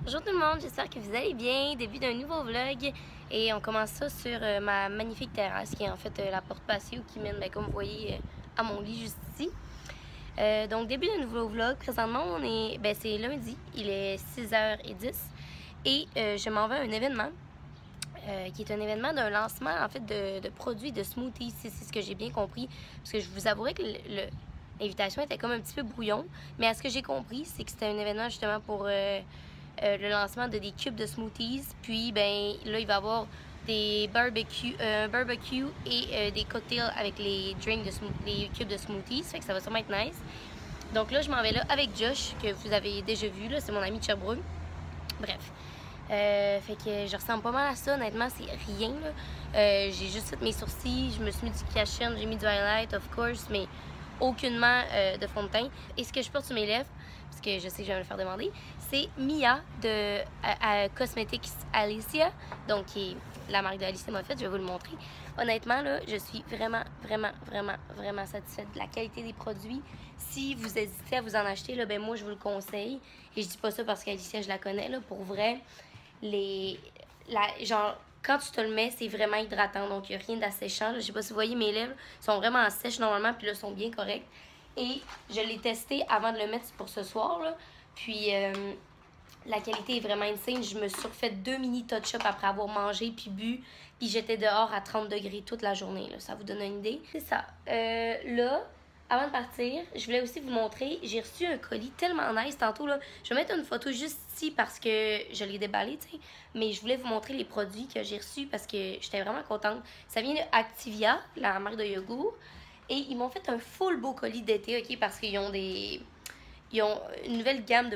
Bonjour tout le monde, j'espère que vous allez bien. Début d'un nouveau vlog et on commence ça sur ma magnifique terrasse qui est en fait la porte patio qui mène, comme vous voyez, à mon lit juste ici. Donc début d'un nouveau vlog, présentement c'est lundi, il est 6h10 et je m'en vais à un événement qui est un événement d'un lancement en fait de produits de smoothies, c'est ce que j'ai bien compris, parce que je vous avouerai que l'invitation était comme un petit peu brouillon, mais à ce que j'ai compris, c'est que c'était un événement justement pour le lancement de des cubes de smoothies. Puis ben là il va y avoir des barbecue et des cocktails avec les drinks les cubes de smoothies, fait que ça va sûrement être nice. Donc là je m'en vais là avec Josh, que vous avez déjà vu là, c'est mon ami de Sherbrooke. Bref, fait que je ressemble pas mal à ça, honnêtement c'est rien là. J'ai juste fait mes sourcils, je me suis mis du cachet, j'ai mis du highlight of course, mais aucunement de fond de teint. Et ce que je porte sur mes lèvres, parce que je sais que je vais me le faire demander, c'est Mia de Cosmetics Alicia, donc qui est la marque de Alicia m'a fait, je vais vous le montrer. Honnêtement là, je suis vraiment satisfaite de la qualité des produits. Si vous hésitez à vous en acheter là, ben moi je vous le conseille, et je dis pas ça parce qu'Alicia je la connais là, pour vrai, genre quand tu te le mets, c'est vraiment hydratant, donc il n'y a rien d'asséchant. Je sais pas si vous voyez, mes lèvres sont vraiment sèches normalement, puis là, sont bien correctes. Et je l'ai testé avant de le mettre pour ce soir, là. Puis la qualité est vraiment insane. Je me suis refait 2 mini touch-up après avoir mangé puis bu. Puis j'étais dehors à 30 degrés toute la journée, là. Ça vous donne une idée? C'est ça. Là, avant de partir, je voulais aussi vous montrer, j'ai reçu un colis tellement nice tantôt, là. Je vais mettre une photo juste ici parce que je l'ai déballé, tu sais. Mais je voulais vous montrer les produits que j'ai reçus parce que j'étais vraiment contente. Ça vient de Activia, la marque de yogourt. Et ils m'ont fait un full beau colis d'été, OK? Parce qu'ils ont ils ont une nouvelle gamme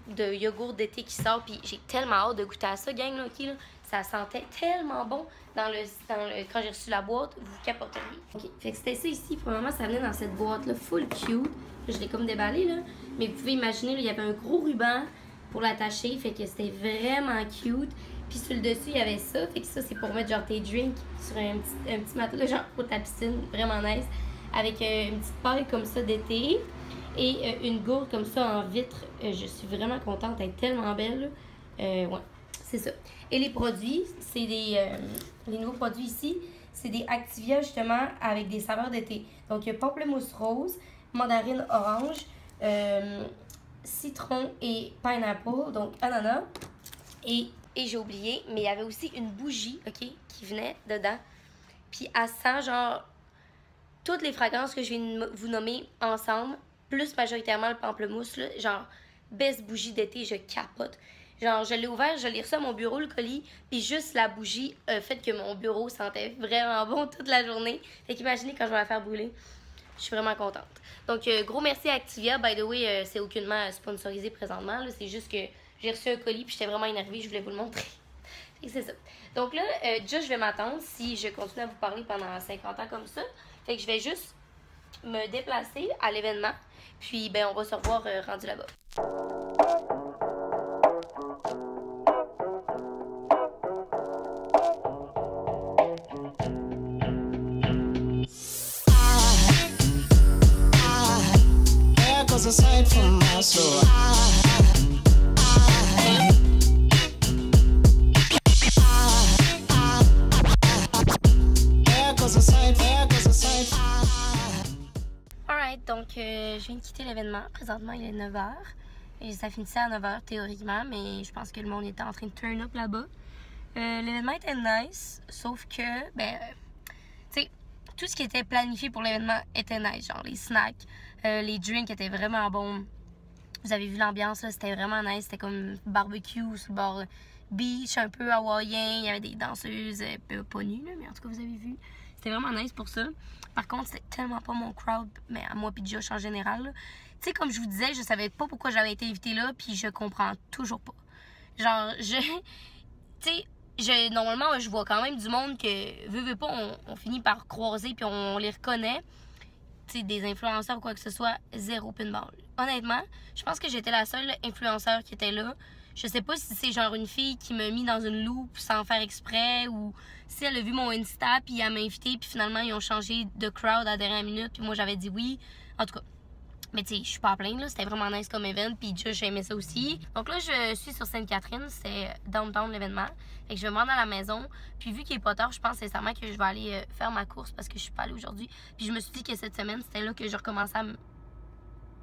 de yogourt d'été qui sort. Puis j'ai tellement hâte de goûter à ça, gang, là, OK? Là. Ça sentait tellement bon quand j'ai reçu la boîte, vous capoteriez. OK, fait que c'était ça ici. Pour le moment, ça venait dans cette boîte-là, full cute. Je l'ai comme déballé, là. Mais vous pouvez imaginer, là, il y avait un gros ruban pour l'attacher. Fait que c'était vraiment cute. Puis sur le dessus, il y avait ça. Fait que ça, c'est pour mettre genre tes drinks sur un petit matelas, genre pour ta piscine. Vraiment nice. Avec une petite paille comme ça d'été. Et une gourde comme ça en vitre. Je suis vraiment contente. Elle est tellement belle. Ouais. C'est ça. Et les produits, c'est les nouveaux produits ici, c'est des Activia justement avec des saveurs d'été. Donc il y a pamplemousse rose, mandarine orange, citron et pineapple, donc ananas. Et j'ai oublié, mais il y avait aussi une bougie, OK, qui venait dedans. Puis elle sent genre toutes les fragrances que je viens de vous nommer ensemble, plus majoritairement le pamplemousse, là, genre best bougie d'été, je capote. Genre, je l'ai ouvert, je l'ai reçu à mon bureau, le colis, puis juste la bougie a fait que mon bureau sentait vraiment bon toute la journée. Fait qu'imaginez quand je vais la faire brûler. Je suis vraiment contente. Donc, gros merci à Activia. By the way, c'est aucunement sponsorisé présentement. C'est juste que j'ai reçu un colis, puis j'étais vraiment énervée, je voulais vous le montrer. Fait que c'est ça. Donc là, déjà, je vais m'attendre si je continue à vous parler pendant 50 ans comme ça. Fait que je vais juste me déplacer à l'événement, puis ben on va se revoir rendu là-bas. Aside from my soul, Alright, donc je viens de quitter l'événement. Présentement, il est 9h. Et ça finissait à 9h théoriquement, mais je pense que le monde était en train de turn up là-bas. L'événement était nice, sauf que, tu sais, tout ce qui était planifié pour l'événement était nice. Genre les snacks, les drinks étaient vraiment bons. Vous avez vu l'ambiance, là, c'était vraiment nice. C'était comme barbecue sur le bord beach, un peu hawaïen. Il y avait des danseuses, pas nues, là, mais en tout cas, vous avez vu. C'était vraiment nice pour ça. Par contre, c'était tellement pas mon crowd, mais à moi puis Josh en général. Tu sais, comme je vous disais, je savais pas pourquoi j'avais été invitée là, puis je comprends toujours pas. Genre, tu sais, normalement, je vois quand même du monde que, veut pas, on finit par croiser, puis on les reconnaît. Tu sais, des influenceurs ou quoi que ce soit, zéro pinball. Honnêtement, je pense que j'étais la seule influenceur qui était là. Je sais pas si c'est genre une fille qui m'a mis dans une loupe sans faire exprès, ou si elle a vu mon Insta puis elle m'a invité puis finalement ils ont changé de crowd à la dernière minute puis moi j'avais dit oui. En tout cas, Mais tu sais, je suis pas à plaindre, là. C'était vraiment nice comme event. Puis Josh aimait ça aussi. Donc là, je suis sur Sainte-Catherine. C'était downtown l'événement. Fait que je vais me rendre à la maison. Puis vu qu'il est pas tard, je pense sincèrement que je vais aller faire ma course parce que je suis pas allée aujourd'hui. Puis je me suis dit que cette semaine, c'était là que je recommençais à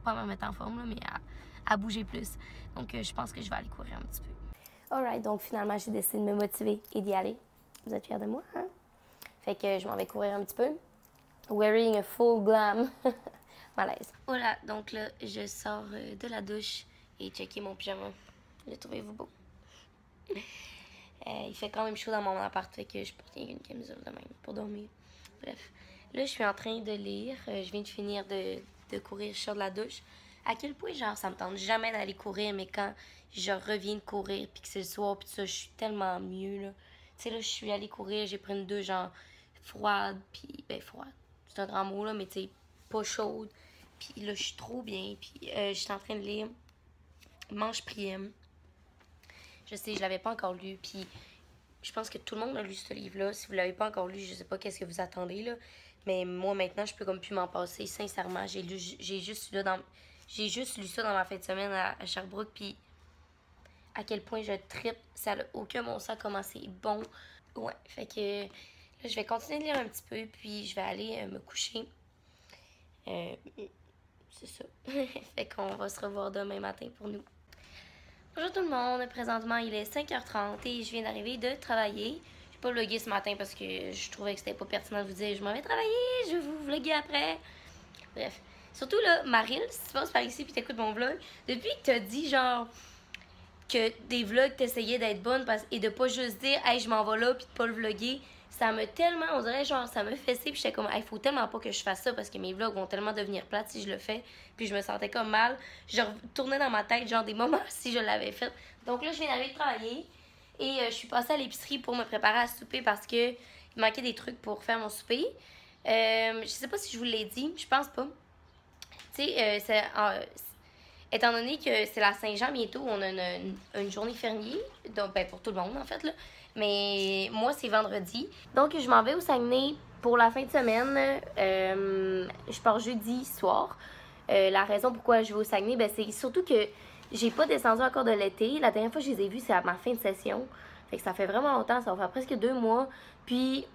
pas me mettre en forme, là, mais à bouger plus. Donc je pense que je vais aller courir un petit peu. Alright, donc finalement, j'ai décidé de me motiver et d'y aller. Vous êtes fiers de moi, hein? Fait que je m'en vais courir un petit peu. Wearing a full glam. Malaise. Voilà, donc là, je sors de la douche et checker mon pyjama. Le trouvez-vous beau? Il fait quand même chaud dans mon appart, fait que je porte une camisole de même pour dormir. Bref, là, je suis en train de lire. Je viens de finir de courir, je sors de la douche. À quel point, genre, ça me tente jamais d'aller courir, mais quand je reviens de courir, puis que c'est le soir, puis tout ça, je suis tellement mieux, là. Tu sais, là, je suis allée courir, j'ai pris une douche, genre, froide, puis, ben, froide, c'est un grand mot, là, mais tu sais, pas chaude. Puis là, je suis trop bien, puis je suis en train de lire Mange Priem. Je sais, je l'avais pas encore lu, puis je pense que tout le monde a lu ce livre-là. Si vous l'avez pas encore lu, je sais pas qu'est-ce que vous attendez, là. Mais moi, maintenant, je peux comme plus m'en passer, sincèrement. J'ai juste lu ça dans ma fin de semaine à Sherbrooke, puis à quel point je trippe. Ça n'a aucun bon sens comment c'est bon. Ouais, fait que là, je vais continuer de lire un petit peu, puis je vais aller me coucher. C'est ça. Fait qu'on va se revoir demain matin pour nous. Bonjour tout le monde. Présentement, il est 5h30 et je viens d'arriver de travailler. J'ai pas vlogué ce matin parce que je trouvais que c'était pas pertinent de vous dire je m'en vais travailler, je vais vous vlogger après. Bref. Surtout là, Maryl, si tu passes par ici puis t'écoutes mon vlog, depuis que t'as dit genre que des vlogs t'essayais d'être bonne et de pas juste dire hey je m'en vais là puis de pas le vlogger, ça m'a tellement, on dirait genre ça me fessait puis j'étais comme hey faut tellement pas que je fasse ça parce que mes vlogs vont tellement devenir plates si je le fais, puis je me sentais comme mal, je retournais dans ma tête genre des moments si je l'avais fait. Donc là je viens d'arriver de travailler et je suis passée à l'épicerie pour me préparer à souper parce que il manquait des trucs pour faire mon souper. Je sais pas si je vous l'ai dit, je pense pas. Tu sais, étant donné que c'est la Saint-Jean bientôt, on a une journée fériée, donc ben, pour tout le monde en fait là. Mais moi c'est vendredi, donc je m'en vais au Saguenay pour la fin de semaine. Je pars jeudi soir. La raison pourquoi je vais au Saguenay, ben, c'est surtout que j'ai pas descendu encore de l'été. La dernière fois que je les ai vus, c'est à ma fin de session. Fait que ça fait vraiment longtemps, ça va faire presque 2 mois. Puis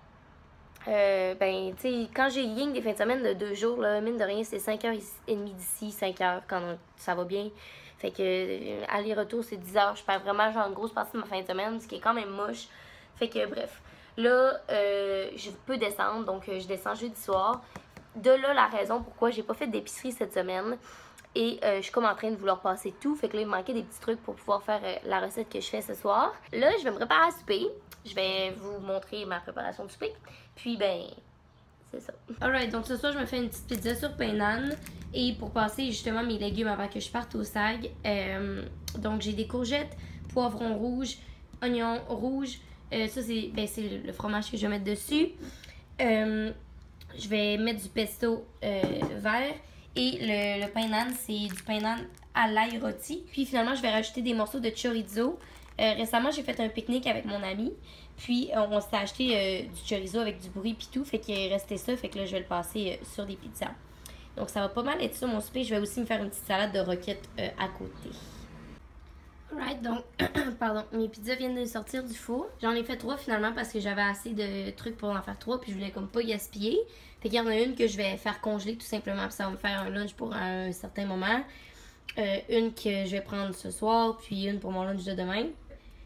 ben, tu sais, quand j'ai rien que des fins de semaine de 2 jours, là, mine de rien, c'est 5h30 d'ici, 5h quand ça va bien. Fait que aller-retour, c'est 10h. Je perds vraiment genre une grosse partie de ma fin de semaine, ce qui est quand même moche. Fait que bref, là, je peux descendre, donc je descends jeudi soir. De là, la raison pourquoi j'ai pas fait d'épicerie cette semaine. Et je suis comme en train de vouloir passer tout. Fait que là, il me manquait des petits trucs pour pouvoir faire la recette que je fais ce soir. Là, je vais me préparer à souper. Je vais vous montrer ma préparation de souper. Puis, ben, c'est ça. Alright, donc ce soir, je me fais une petite pizza sur pain nan. Et pour passer justement mes légumes avant que je parte au SAG, donc j'ai des courgettes, poivrons rouges, oignons rouges. Ça, c'est le fromage que je vais mettre dessus. Je vais mettre du pesto vert. Et le pain nan, c'est du pain nan à l'ail rôti. Puis finalement, je vais rajouter des morceaux de chorizo. Récemment, j'ai fait un pique-nique avec mon ami. Puis on s'est acheté du chorizo avec du brie pis tout. Fait qu'il est resté ça. Fait que là, je vais le passer sur des pizzas. Donc ça va pas mal être ça mon souper. Je vais aussi me faire une petite salade de roquettes à côté. Alright, donc, pardon, mes pizzas viennent de sortir du four. J'en ai fait 3 finalement parce que j'avais assez de trucs pour en faire 3. Puis je voulais comme pas gaspiller. Fait qu'il y en a une que je vais faire congeler tout simplement. Puis ça va me faire un lunch pour un certain moment. Une que je vais prendre ce soir. Puis une pour mon lunch de demain.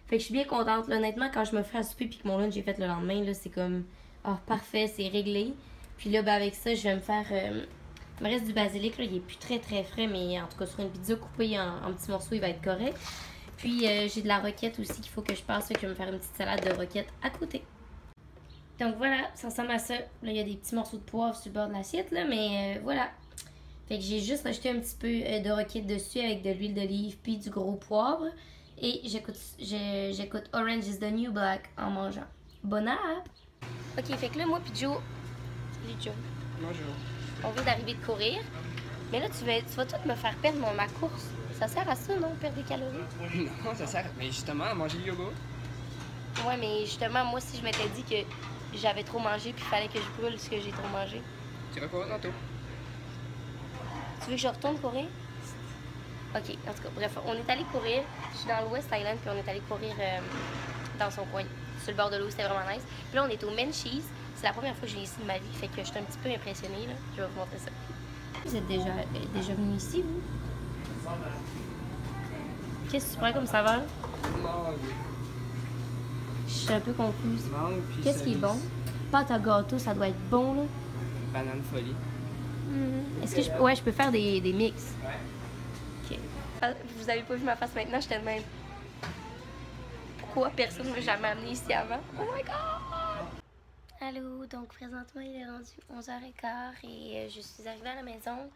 Fait que je suis bien contente. Là, honnêtement, quand je me fais à souper puis que mon lunch j'ai fait le lendemain, là, c'est comme, oh, parfait, c'est réglé. Puis là, ben, avec ça, je vais me faire... il me reste du basilic, là, il est plus très très frais, mais en tout cas, sur une pizza coupée en petits morceaux, il va être correct. Puis j'ai de la roquette aussi qu'il faut que je passe, fait que je vais me faire une petite salade de roquette à côté. Donc voilà, ça ressemble à ça. Là, il y a des petits morceaux de poivre sur le bord de l'assiette, là, mais voilà. Fait que j'ai juste rajouté un petit peu de roquette dessus avec de l'huile d'olive puis du gros poivre. Et j'écoute Orange is the New Black en mangeant. Bon app! Ok, fait que là, moi puis Joe... Salut Joe. Bonjour. On vient d'arriver de courir. Mais là, tu vas tout me faire perdre ma course. Ça sert à ça, non, perdre des calories? Non, ça sert, mais justement, à manger le yoga. Ouais, mais justement, moi, si je m'étais dit que j'avais trop mangé puis il fallait que je brûle ce que j'ai trop mangé. Tu recours tantôt. Tu veux que je retourne courir? Ok, en tout cas, bref, on est allé courir. Je suis dans l'Ouest Island, puis on est allé courir dans son coin, sur le bord de l'eau, c'était vraiment nice. Puis là, on est au Menchie's. C'est la première fois que je viens ici de ma vie, fait que je suis un petit peu impressionnée, là. Je vais vous montrer ça. Vous êtes déjà venu ici, vous? Qu'est-ce que tu prends comme saveur? Mangue. Je suis un peu confuse. Mangue, puis Qu'est-ce qui est bon? Pâte à gâteau, ça doit être bon, là. Banane folie. Est-ce que ouais, je peux faire des mix? Ouais. Ok. Vous avez pas vu ma face maintenant, j'étais de même. Pourquoi personne ne m'a jamais amené ici avant? Oh my god! Allô, donc présentement il est rendu 11h15 et je suis arrivée à la maison.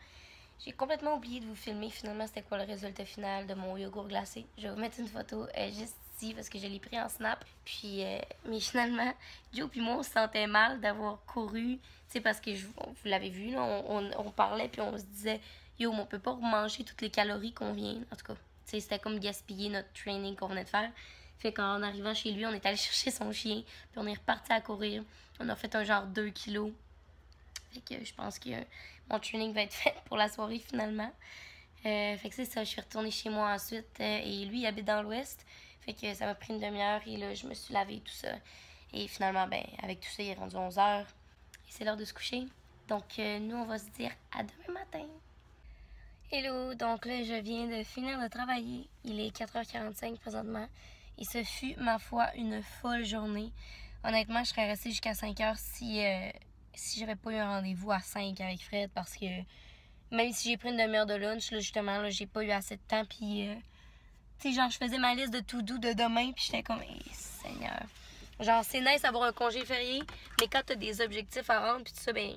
J'ai complètement oublié de vous filmer finalement c'était quoi le résultat final de mon yogourt glacé. Je vais vous mettre une photo juste ici parce que je l'ai pris en snap. Puis, mais finalement, Joe puis moi on se sentait mal d'avoir couru. Tu sais, parce que vous l'avez vu, là, on parlait puis on se disait yo, on peut pas manger toutes les calories qu'on vient. En tout cas, tu sais, c'était comme gaspiller notre training qu'on venait de faire. Fait qu'en arrivant chez lui, on est allé chercher son chien, puis on est reparti à courir. On a fait un genre 2 kilos. Fait que je pense que mon training va être fait pour la soirée finalement. Fait que c'est ça, je suis retournée chez moi ensuite. Et lui, il habite dans l'Ouest. Fait que ça m'a pris une demi-heure et là, je me suis lavée tout ça. Et finalement, ben, avec tout ça, il est rendu 11h. Et c'est l'heure de se coucher. Donc, nous, on va se dire à demain matin. Hello, donc là, je viens de finir de travailler. Il est 4h45 présentement. Et ce fut, ma foi, une folle journée. Honnêtement, je serais restée jusqu'à 5h si j'avais pas eu un rendez-vous à 5 avec Fred. Parce que même si j'ai pris une demi-heure de lunch, là, justement, là, j'ai pas eu assez de temps. Puis, tu sais, genre, je faisais ma liste de to-do de demain. Puis j'étais comme, Seigneur. Genre, c'est nice d'avoir un congé férié. Mais quand t'as des objectifs à rendre, puis tout ça, ben,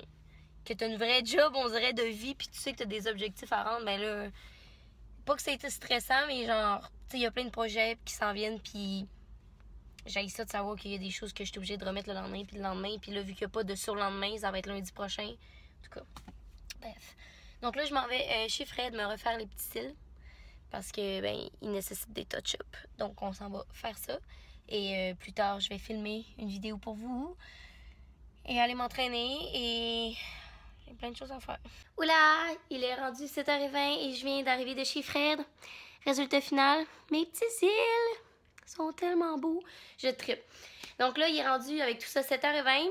que t'as une vraie job, on dirait, de vie. Puis tu sais que t'as des objectifs à rendre, ben là, pas que ça a été stressant, mais genre, tu sais, il y a plein de projets qui s'en viennent, puis j'ai ça de savoir qu'il y a des choses que je suis obligée de remettre le lendemain, puis le lendemain, puis là, vu qu'il n'y a pas de surlendemain, ça va être lundi prochain. En tout cas, bref. Donc là, je m'en vais chez Fred me refaire les petits cils, parce que, ben, il nécessite des touch-ups. Donc, on s'en va faire ça. Et plus tard, je vais filmer une vidéo pour vous, et aller m'entraîner, et j'ai plein de choses à faire. Oula, il est rendu 7h20 et je viens d'arriver de chez Fred. Résultat final, mes petits cils sont tellement beaux. Je trippe. Donc là, il est rendu avec tout ça 7h20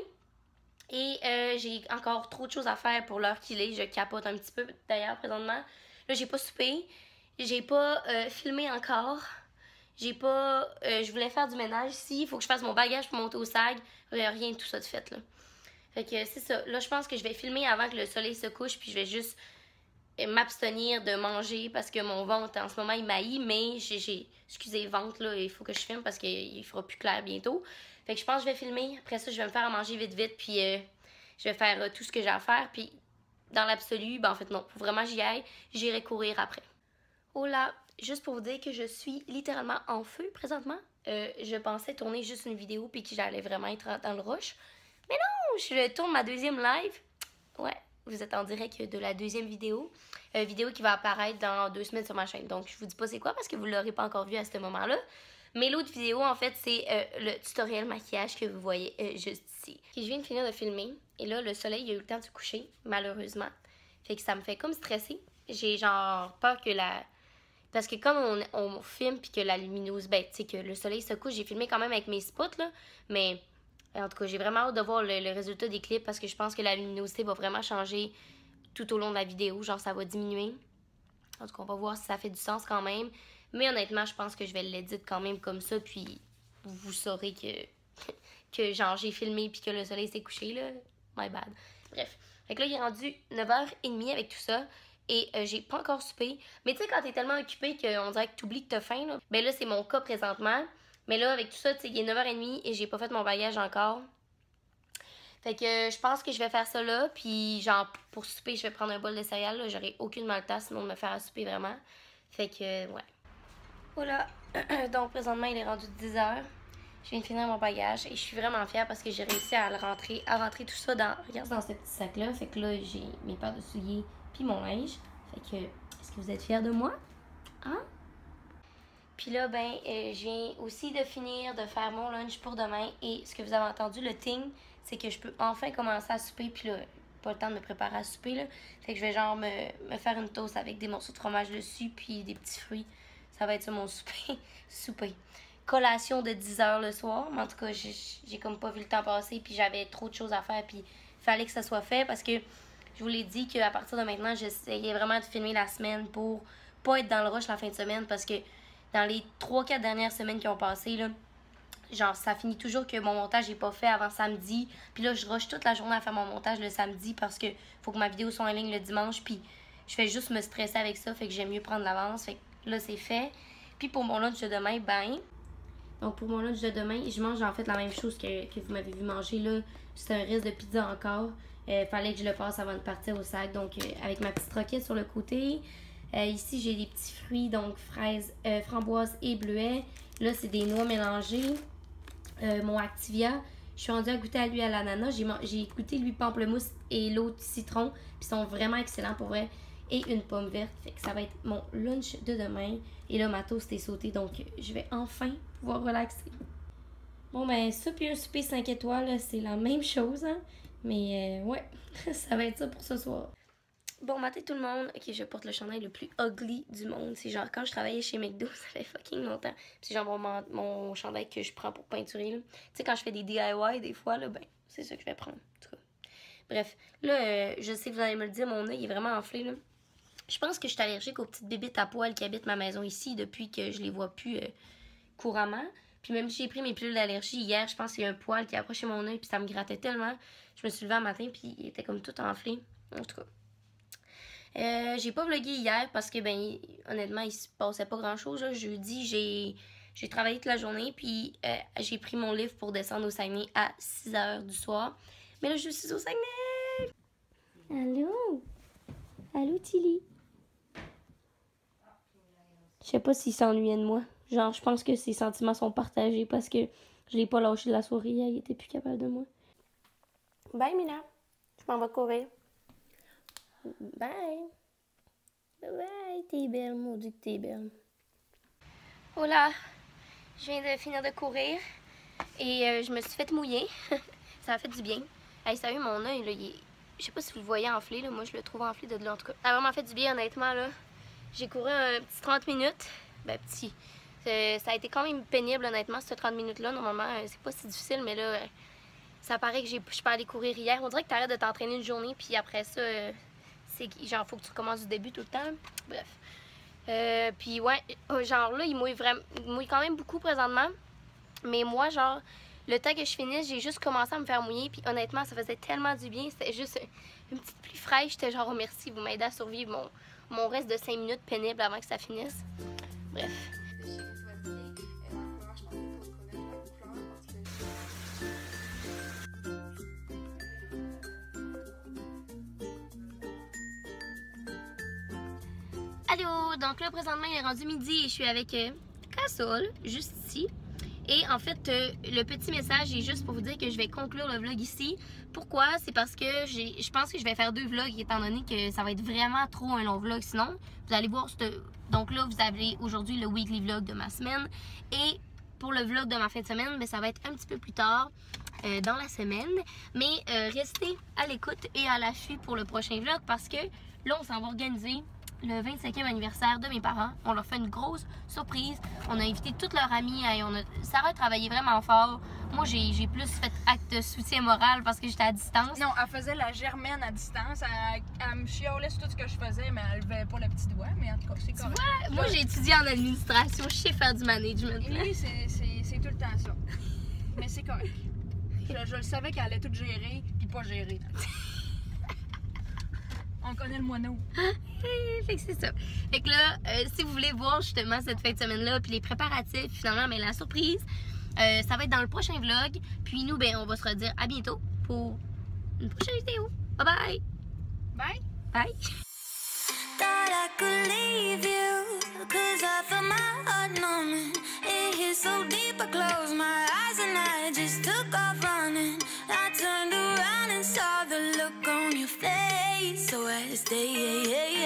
et j'ai encore trop de choses à faire pour l'heure qu'il est. Je capote un petit peu d'ailleurs présentement. Là, j'ai pas soupé. J'ai pas filmé encore. J'ai pas... je voulais faire du ménage ici. Il faut que je fasse mon bagage pour monter au SAG. Rien de tout ça de fait, là. Fait que c'est ça. Là, je pense que je vais filmer avant que le soleil se couche, puis je vais juste m'abstenir de manger parce que mon ventre, en ce moment, il m'haït, mais excusez, ventre, là, il faut que je filme parce qu'il fera plus clair bientôt. Fait que je pense que je vais filmer. Après ça, je vais me faire à manger vite, puis je vais faire tout ce que j'ai à faire, puis dans l'absolu, ben en fait, non, pour vraiment j'y aille, j'irai courir après. Oh là, juste pour vous dire que je suis littéralement en feu présentement. Je pensais tourner juste une vidéo, puis que j'allais vraiment être dans le rush. Mais non, je tourne ma deuxième live. Ouais, vous êtes en direct de la deuxième vidéo. Vidéo qui va apparaître dans 2 semaines sur ma chaîne. Donc, je vous dis pas c'est quoi parce que vous l'aurez pas encore vu à ce moment-là. Mais l'autre vidéo, en fait, c'est le tutoriel maquillage que vous voyez juste ici. Et je viens de finir de filmer. Et là, le soleil, il a eu le temps de se coucher, malheureusement. Fait que ça me fait comme stresser. J'ai genre peur que la... Parce que comme on filme puis que la luminosité... Ben, tu sais, que le soleil se couche, j'ai filmé quand même avec mes spots, là. Mais... En tout cas, j'ai vraiment hâte de voir le résultat des clips parce que je pense que la luminosité va vraiment changer tout au long de la vidéo. Genre, ça va diminuer. En tout cas, on va voir si ça fait du sens quand même. Mais honnêtement, je pense que je vais l'éditer quand même comme ça. Puis, vous saurez que genre, j'ai filmé puis que le soleil s'est couché, là. My bad. Bref. Fait que là, il est rendu 9h30 avec tout ça. Et j'ai pas encore soupé. Mais tu sais, quand t'es tellement occupé qu'on dirait que t'oublies que t'as faim, là. Ben là, c'est mon cas présentement. Mais là, avec tout ça, tu sais, il est 9h30 et j'ai pas fait mon bagage encore. Fait que je pense que je vais faire ça là. Puis genre, pour souper, je vais prendre un bol de céréales. J'aurai aucune malta sinon de me faire à souper vraiment. Fait que, ouais. Voilà. Donc, présentement, il est rendu 10h. Je viens de finir mon bagage et je suis vraiment fière parce que j'ai réussi à rentrer tout ça dans... Regarde dans ce petit sac-là. Fait que là, j'ai mes paires de souliers puis mon linge. Fait que, est-ce que vous êtes fiers de moi? Hein? Puis là, ben, je viens aussi de finir de faire mon lunch pour demain. Et ce que vous avez entendu, le ting, c'est que je peux enfin commencer à souper. Puis là, pas le temps de me préparer à souper, là. Fait que je vais genre me faire une toast avec des morceaux de fromage dessus, puis des petits fruits. Ça va être ça mon souper. Souper. Collation de 10h le soir, mais en tout cas, j'ai comme pas vu le temps passer, puis j'avais trop de choses à faire, puis il fallait que ça soit fait, parce que je vous l'ai dit qu'à partir de maintenant, j'essayais vraiment de filmer la semaine pour pas être dans le rush la fin de semaine, parce que dans les 3-4 dernières semaines qui ont passé, là, genre, ça finit toujours que mon montage n'est pas fait avant samedi. Puis là, je rush toute la journée à faire mon montage le samedi parce que faut que ma vidéo soit en ligne le dimanche. Puis je fais juste me stresser avec ça. Fait que j'aime mieux prendre l'avance. Fait que là, c'est fait. Puis pour mon lunch de demain, donc pour mon lunch de demain, je mange en fait la même chose que vous m'avez vu manger là. C'est un reste de pizza encore. Fallait que je le passe avant de partir au sac. Donc avec ma petite roquette sur le côté. Ici, j'ai des petits fruits, donc fraises, framboises et bleuets. Là, c'est des noix mélangées. Mon Activia, je suis rendue à goûter à lui à l'ananas. J'ai goûté lui pamplemousse et l'autre citron. Puis ils sont vraiment excellents pour vrai. Et une pomme verte. Fait que ça va être mon lunch de demain. Et là, ma toast est sautée. Donc, je vais enfin pouvoir relaxer. Bon, ben, ça puis un souper 5 étoiles, c'est la même chose. Hein? Mais ouais, ça va être ça pour ce soir. Bon matin tout le monde. Ok, je porte le chandail le plus ugly du monde. C'est genre quand je travaillais chez McDo, ça fait fucking longtemps. C'est genre mon chandail que je prends pour peinturer. Tu sais, quand je fais des DIY des fois, là, ben, c'est ça que je vais prendre. En tout cas. Bref, là, je sais que vous allez me le dire, mon œil est vraiment enflé. Là. Je pense que je suis allergique aux petites bébites à poils qui habitent ma maison ici depuis que je les vois plus couramment. Puis même si j'ai pris mes pilules d'allergie hier, je pense qu'il y a un poil qui a approché mon œil puis ça me grattait tellement. Je me suis levée un matin puis il était comme tout enflé. En tout cas. J'ai pas vlogué hier parce que, ben, honnêtement, il se passait pas grand-chose. Jeudi, j'ai travaillé toute la journée, puis j'ai pris mon livre pour descendre au Saguenay à 6h du soir. Mais là, je suis au Saguenay! Allô? Allô, Tilly? Je sais pas s'il s'ennuyait de moi. Genre, je pense que ses sentiments sont partagés parce que je l'ai pas lâché de la soirée. Il était plus capable de moi. Bye, Mina. Je m'en vais courir. Bye. Bye, t'es belle, maudit que t'es belle. Hola, je viens de finir de courir et je me suis fait mouiller. Ça a fait du bien. Hey, sérieux, mon œil, là, je sais pas si vous le voyez enflé, là. Moi, je le trouve enflé de là, en tout cas. Ça a vraiment fait du bien, honnêtement, là. J'ai couru un petit 30 minutes. Ben, petit. Ça a été quand même pénible, honnêtement, ces 30 minutes-là. Normalement, c'est pas si difficile, mais là, ça paraît que je suis pas allée courir hier. On dirait que t'arrêtes de t'entraîner une journée, puis après ça... c'est genre, faut que tu recommences du début tout le temps. Bref. Puis ouais, genre là, il mouille quand même beaucoup présentement. Mais moi, genre, le temps que je finisse, j'ai juste commencé à me faire mouiller. Puis honnêtement, ça faisait tellement du bien. C'était juste une petite pluie fraîche. J'étais genre, oh merci, vous m'aidez à survivre mon reste de 5 minutes pénible avant que ça finisse. Bref. Allô, donc là présentement il est rendu midi et je suis avec Cassol, juste ici. Et en fait, le petit message est juste pour vous dire que je vais conclure le vlog ici. Pourquoi? C'est parce que je pense que je vais faire 2 vlogs étant donné que ça va être vraiment trop un long vlog sinon. Vous allez voir, donc là vous avez aujourd'hui le weekly vlog de ma semaine. Et pour le vlog de ma fin de semaine, ben, ça va être un petit peu plus tard dans la semaine. Mais restez à l'écoute et à l'affût pour le prochain vlog parce que là on s'en va organiser le 25e anniversaire de mes parents. On leur fait une grosse surprise. On a invité toutes leurs amis. Sarah a travaillé vraiment fort. Moi, j'ai plus fait acte de soutien moral parce que j'étais à distance. Non, elle faisait la germaine à distance. Elle me chiolait sur tout ce que je faisais, mais elle levait pas le petit doigt. Mais en tout cas, c'est correct. Tu vois, moi, j'ai étudié en administration. Je sais faire du management. Oui, c'est tout le temps ça. Mais c'est correct. Je le savais qu'elle allait tout gérer, puis pas gérer. On connaît le moineau. Fait que c'est ça. Fait que là, si vous voulez voir justement cette fin de semaine-là, puis les préparatifs, finalement, mais la surprise, ça va être dans le prochain vlog. Puis nous, ben, on va se redire à bientôt pour une prochaine vidéo. Bye bye! Bye! Bye! Thought I could leave you, 'cause I felt my heart numbing. It hit so deep, I closed my eyes and I just took off running. I turned around and saw the look on your face, so I stayed.